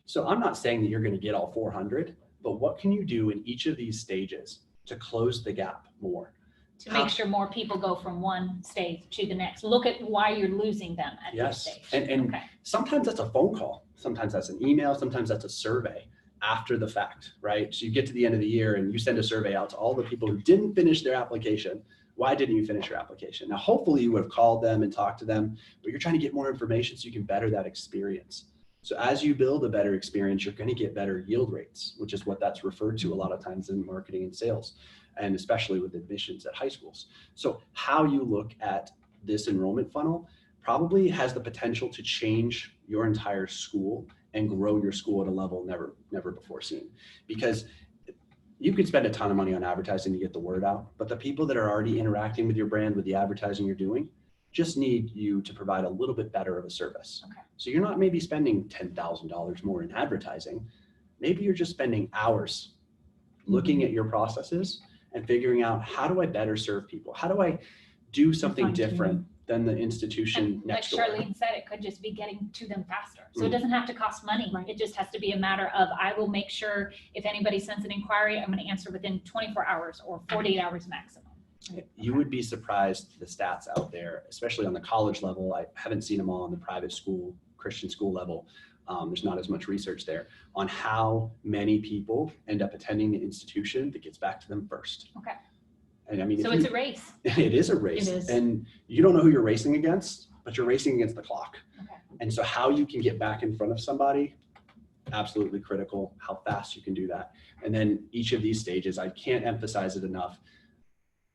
So I'm not saying that you're going to get all 400, but what can you do in each of these stages to close the gap more? To make sure more people go from one stage to the next. Look at why you're losing them at this stage. And sometimes that's a phone call. Sometimes that's an email. Sometimes that's a survey after the fact, right? So you get to the end of the year and you send a survey out to all the people who didn't finish their application. Why didn't you finish your application? Now, hopefully you would have called them and talked to them, but you're trying to get more information so you can better that experience. So as you build a better experience, you're going to get better yield rates, which is what that's referred to a lot of times in marketing and sales, and especially with admissions at high schools. So how you look at this enrollment funnel probably has the potential to change your entire school and grow your school at a level never before seen. Because you could spend a ton of money on advertising to get the word out, but the people that are already interacting with your brand, with the advertising you're doing, just need you to provide a little bit better of a service. Okay. So you're not maybe spending $10,000 more in advertising. Maybe you're just spending hours looking at your processes and figuring out, how do I better serve people? How do I do something different than the institution next door? Like Charlene said, it could just be getting to them faster. So it doesn't have to cost money. Right. It just has to be a matter of, I will make sure if anybody sends an inquiry, I'm going to answer within 24 hours or 48 hours maximum. You would be surprised the stats out there, especially on the college level. I haven't seen them all on the private school, Christian school level. There's not as much research there on how many people end up attending the institution that gets back to them first. Okay. And I mean, So it's a race. It is a race. It is. And you don't know who you're racing against, but you're racing against the clock. Okay. And so how you can get back in front of somebody, absolutely critical, how fast you can do that. And then each of these stages, I can't emphasize it enough.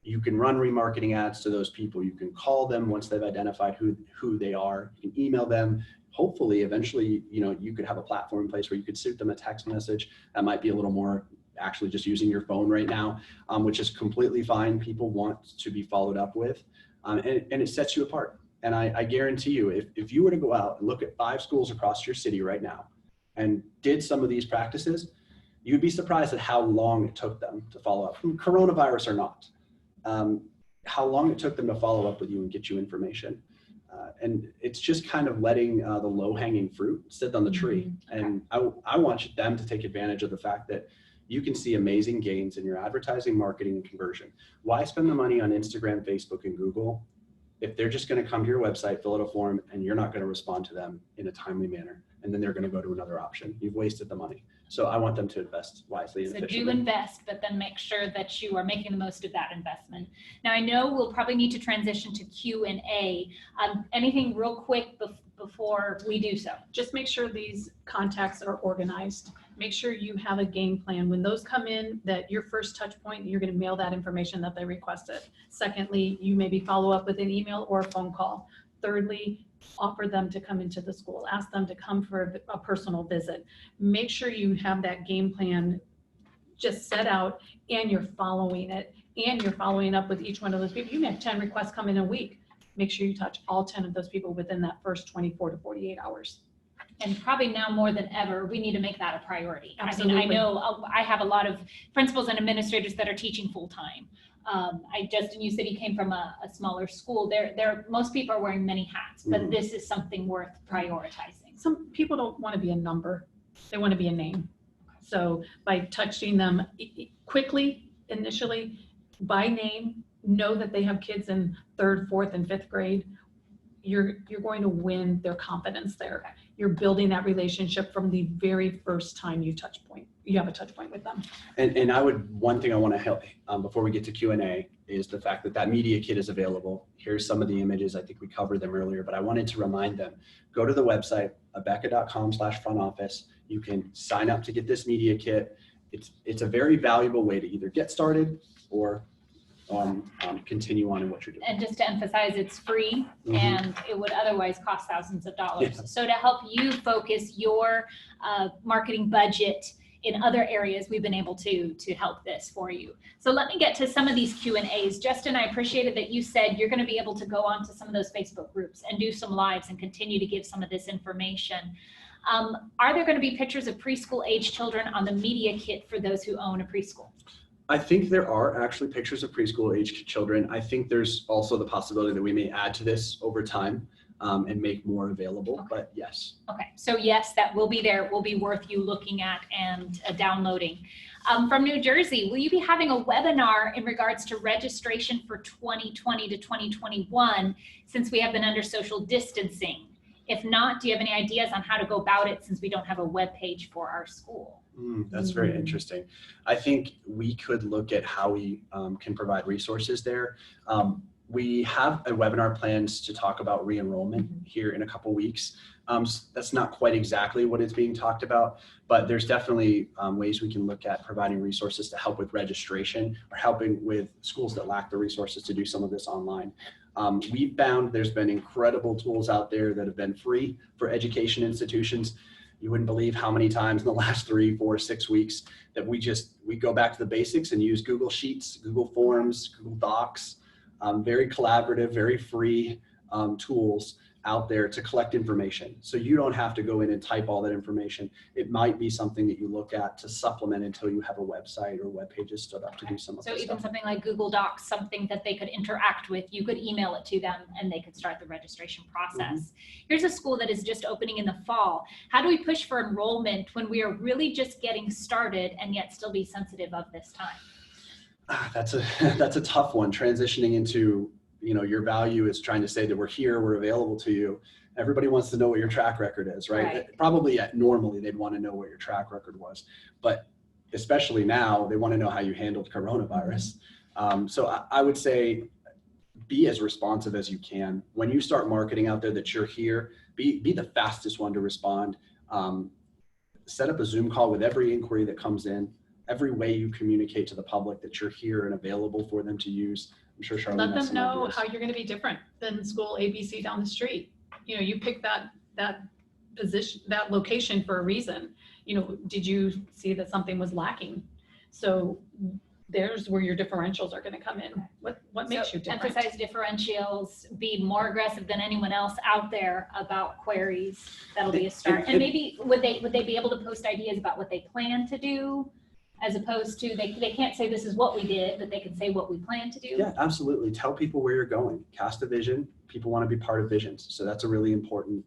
You can run remarketing ads to those people. You can call them once they've identified who they are. You can email them. Hopefully, eventually, you could have a platform in place where you could shoot them a text message. That might be a little more actually just using your phone right now, which is completely fine. People want to be followed up with, and it sets you apart. And I guarantee you, if you were to go out and look at 5 schools across your city right now and did some of these practices, you'd be surprised at how long it took them to follow up, coronavirus or not. How long it took them to follow up with you and get you information. And it's just kind of letting the low-hanging fruit sit on the tree. And I want them to take advantage of the fact that you can see amazing gains in your advertising, marketing, and conversion. Why spend the money on Instagram, Facebook, and Google if they're just going to come to your website, fill out a form, and you're not going to respond to them in a timely manner, and then they're going to go to another option? You've wasted the money. So I want them to invest wisely and So efficiently. do invest, but then make sure that you are making the most of that investment. Now, I know we'll probably need to transition to Q&A. Anything real quick before we do so? Just make sure these contacts are organized. Make sure you have a game plan. When those come in, that your first touch point, you're going to mail that information that they requested. Secondly, you maybe follow up with an email or a phone call. Thirdly, offer them to come into the school. Ask them to come for a personal visit. Make sure you have that game plan just set out and you're following it, and you're following up with each one of those people. You may have 10 requests come in a week. Make sure you touch all 10 of those people within that first 24 to 48 hours. And probably now more than ever, we need to make that a priority. Absolutely. I mean, I know I have a lot of principals and administrators that are teaching full-time. Justin, you said you came from a smaller school. Most people are wearing many hats, but this is something worth prioritizing. Some people don't want to be a number. They want to be a name. So by touching them quickly, initially, by name, know that they have kids in 3rd, 4th, and 5th grade, you're going to win their confidence there. You're building that relationship from the very first time you have a touch point with them. And one thing I want to help before we get to Q&A is the fact that media kit is available. Here's some of the images. I think we covered them earlier, but I wanted to remind them, go to the website, abeka.com/front office. You can sign up to get this media kit. It's a very valuable way to either get started or continue on in what you're doing. And just to emphasize, it's free, and it would otherwise cost thousands of dollars. Yeah. So to help you focus your marketing budget in other areas, we've been able to help this for you. So let me get to some of these Q&As. Justin, I appreciated that you said you're going to be able to go on to some of those Facebook groups and do some lives and continue to give some of this information. Are there going to be pictures of preschool age children on the media kit for those who own a preschool? I think there are actually pictures of preschool age children. I think there's also the possibility that we may add to this over time and make more available, but yes. Okay, so yes, that will be there. It will be worth you looking at and downloading. From New Jersey, will you be having a webinar in regards to registration for 2020 to 2021 since we have been under social distancing? If not, do you have any ideas on how to go about it since we don't have a web page for our school? That's very interesting. I think we could look at how we can provide resources there. We have a webinar planned to talk about re-enrollment here in a couple weeks. That's not quite exactly what is being talked about, but there's definitely ways we can look at providing resources to help with registration or helping with schools that lack the resources to do some of this online. We've found there's been incredible tools out there that have been free for education institutions. You wouldn't believe how many times in the last 3, 4, 6 weeks that we go back to the basics and use Google Sheets, Google Forms, Google Docs, very collaborative, very free tools out there to collect information. So you don't have to go in and type all that information. It might be something that you look at to supplement until you have a website or web pages stood up to do some of So this even stuff. something like Google Docs, something that they could interact with, you could email it to them and they could start the registration process. Here's a school that is just opening in the fall. How do we push for enrollment when we are really just getting started and yet still be sensitive of this time? That's a tough one. Transitioning into, your value is trying to say that we're here, we're available to you. Everybody wants to know what your track record is, right? Probably normally they'd want to know what your track record was, but especially now they want to know how you handled coronavirus. So I would say be as responsive as you can. When you start marketing out there that you're here, be the fastest one to respond. Set up a Zoom call with every inquiry that comes in, every way you communicate to the public that you're here and available for them to use. I'm sure Charlene Let has them some know ideas. how you're going to be different than school ABC down the street. You pick that position, that location for a reason. Did you see that something was lacking? So there's where your differentials are going to come in. What makes you different? Emphasize differentials, be more aggressive than anyone else out there about queries. That'll be a start. And maybe would they be able to post ideas about what they plan to do, as opposed to they can't say this is what we did, but they can say what we plan to do? Yeah, absolutely. Tell people where you're going. Cast a vision. People want to be part of visions. So that's a really important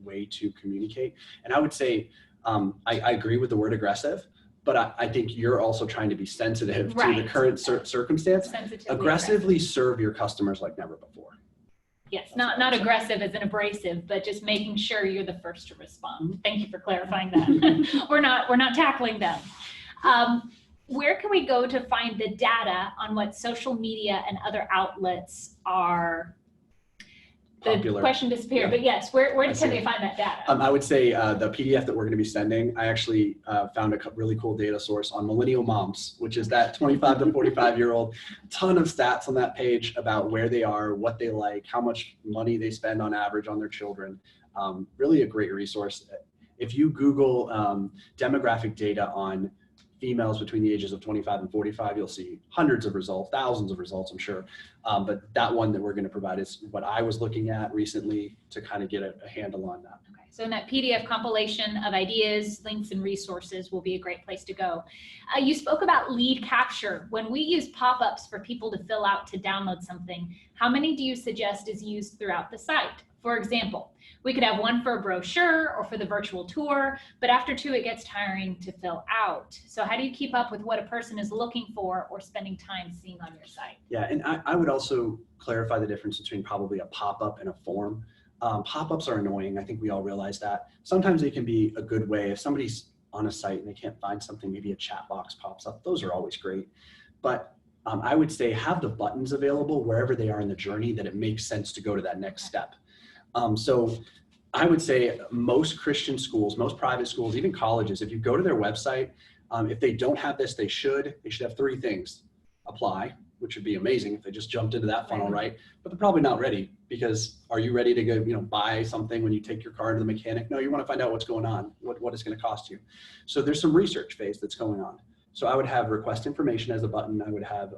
way to communicate. And I would say, I agree with the word aggressive, But I think you're also trying to be sensitive to the Right. current circumstance. Sensitively Aggressively serve your customers like never before. Yes, not aggressive as an abrasive, but just making sure you're the first to respond. Thank you for clarifying that. we're not tackling them. Where can we go to find the data on what social media and other outlets are? The Popular. question disappeared, Yeah. but yes, where can see they it. find that data? I would say the PDF that we're going to be sending, I actually found a really cool data source on millennial moms, which is that 25 to 45-year-old. Ton of stats on that page about where they are, what they like, how much money they spend on average on their children. Really a great resource. If you Google demographic data on females between the ages of 25 and 45, you'll see hundreds of results, thousands of results, I'm sure. But that one that we're going to provide is what I was looking at recently to kind of get a handle on that. Okay, so in that PDF compilation of ideas, links, and resources will be a great place to go. You spoke about lead capture. When we use pop-ups for people to fill out to download something, how many do you suggest is used throughout the site? For example, we could have one for a brochure or for the virtual tour, but after 2, it gets tiring to fill out. So how do you keep up with what a person is looking for or spending time seeing on your site? Yeah, and I would also clarify the difference between probably a pop-up and a form. Pop-ups are annoying. I think we all realize that. Sometimes they can be a good way. If somebody's on a site and they can't find something, maybe a chat box pops up. Those are always great. But I would say have the buttons available wherever they are in the journey that it makes sense to go to that next step. So I would say most Christian schools, most private schools, even colleges, if you go to their website, if they don't have this, they should have 3 things. Apply, which would be amazing if they just jumped into that funnel, right? But they're probably not ready, because are you ready to go, buy something when you take your car to the mechanic? No, you want to find out what's going on, what it's going to cost you. So there's some research phase that's going on. So I would have request information as a button. I would have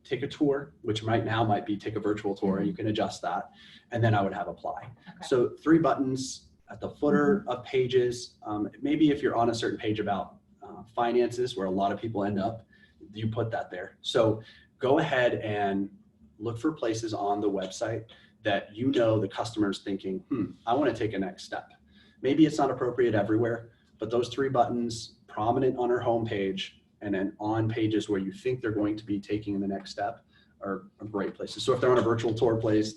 take a tour, which right now might be take a virtual tour. You can adjust that. And then I would have apply. Okay. So 3 buttons at the footer of pages. Maybe if you're on a certain page about finances, where a lot of people end up, you put that there. So go ahead and look for places on the website that the customer's thinking, I want to take a next step. Maybe it's not appropriate everywhere, but those 3 buttons prominent on our homepage and then on pages where you think they're going to be taking the next step are great places. So if they're on a virtual tour place,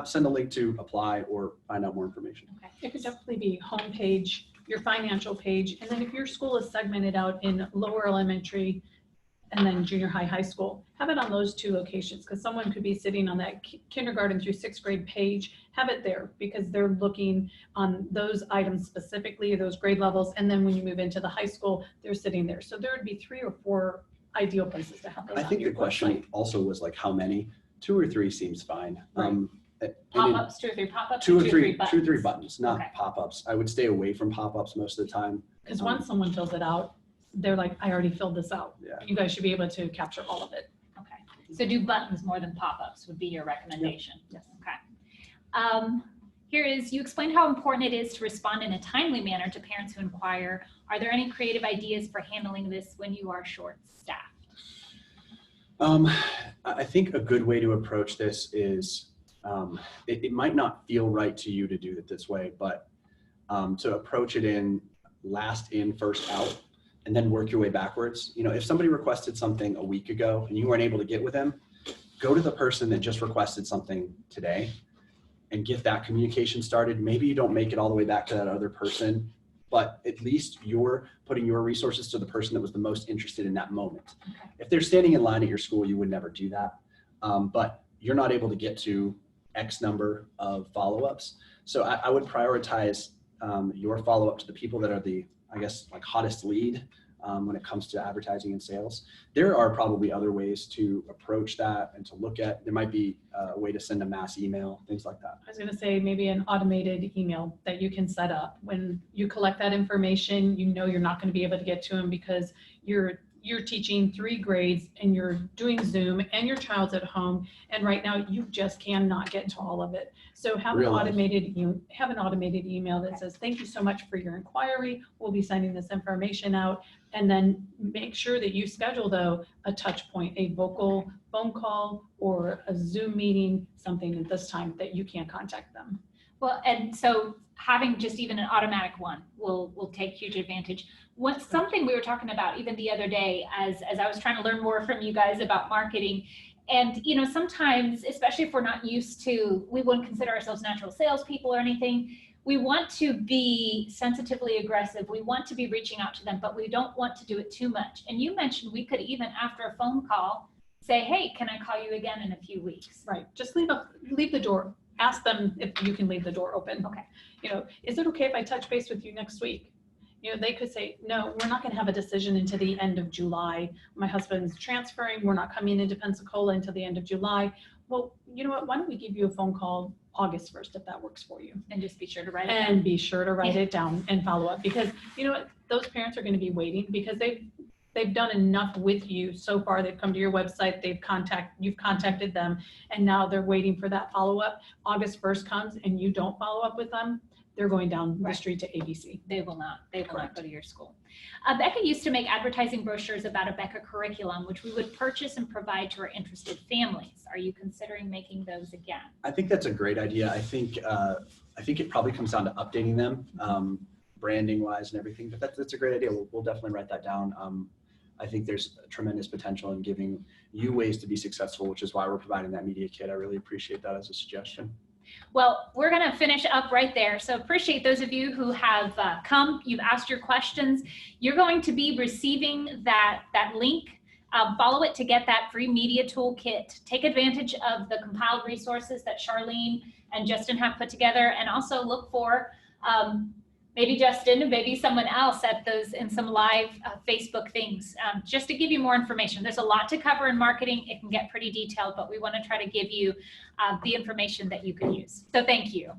send a link to apply or find out more information. Okay. It could definitely be homepage, your financial page, and then if your school is segmented out in lower elementary and then junior high school, have it on those 2 locations, because someone could be sitting on that kindergarten through 6th grade page. Have it there because they're looking on those items specifically, those grade levels, and then when you move into the high school, they're sitting there. So there would be 3 or 4 ideal places to have those. I think the question also was like how many. 2 or 3 seems fine. Right. Pop-ups, 2 or 3 pop-ups, 2 or 3 buttons. 2 or 3 buttons, not okay. Pop-ups. I would stay away from pop-ups most of the time. Because once someone fills it out, they're like, I already filled this out. Yeah. You guys should be able to capture all of it. Okay. So do buttons more than pop-ups would be your recommendation. Yes. Okay. Here is, you explained how important it is to respond in a timely manner to parents who inquire. Are there any creative ideas for handling this when you are short-staffed? I think a good way to approach this is, it might not feel right to you to do it this way, but to approach it in last in, first out, and then work your way backwards. If somebody requested something a week ago and you weren't able to get with them, go to the person that just requested something today and get that communication started. Maybe you don't make it all the way back to that other person, but at least you're putting your resources to the person that was the most interested in that moment. Okay. If they're standing in line at your school, you would never do that. But you're not able to get to X number of follow-ups. So I would prioritize your follow-up to the people that are the, hottest lead when it comes to advertising and sales. There are probably other ways to approach that and to look at. There might be a way to send a mass email, things like that. I was going to say maybe an automated email that you can set up. When you collect that information, you're not going to be able to get to them because you're teaching 3 grades and you're doing Zoom and your child's at home. And right now you just cannot get to all of it. So have an automated email that says, thank you so much for your inquiry. We'll be sending this information out. And then make sure that you schedule though a touch point, a vocal phone call or a Zoom meeting, something at this time that you can't contact them. Well, and so having just even an automatic one will take huge advantage. What's something we were talking about even the other day as I was trying to learn more from you guys about marketing. And, you know, sometimes, especially if we're not used to, we wouldn't consider ourselves natural salespeople or anything. We want to be sensitively aggressive. We want to be reaching out to them, but we don't want to do it too much. And you mentioned we could even, after a phone call, say, hey, can I call you again in a few weeks? Right. Just leave the door. Ask them if you can leave the door open. Okay. You know, is it okay if I touch base with you next week? You know, they could say, no, we're not going to have a decision until the end of July. My husband's transferring. We're not coming into Pensacola until the end of July. Well, you know what? Why don't we give you a phone call August 1st if that works for you? And just be sure to write it down. And be sure to write it down and follow up, because you know what? Those parents are going to be waiting because they've done enough with you so far. They've come to your website, you've contacted them, and now they're waiting for that follow-up. August 1st comes and you don't follow up with them, they're going down the street to ABC. They will not go to your school. Abeka used to make advertising brochures about Abeka curriculum, which we would purchase and provide to our interested families. Are you considering making those again? I think that's a great idea. I think it probably comes down to updating them, branding wise and everything, but that's a great idea. We'll definitely write that down. I think there's tremendous potential in giving you ways to be successful, which is why we're providing that media kit. I really appreciate that as a suggestion. Well, we're going to finish up right there. So appreciate those of you who have come, you've asked your questions. You're going to be receiving that link. Follow it to get that free media toolkit. Take advantage of the compiled resources that Charlene and Justin have put together, and also look for maybe Justin and maybe someone else at those in some live Facebook things, just to give you more information. There's a lot to cover in marketing. It can get pretty detailed, but we want to try to give you the information that you can use. So thank you.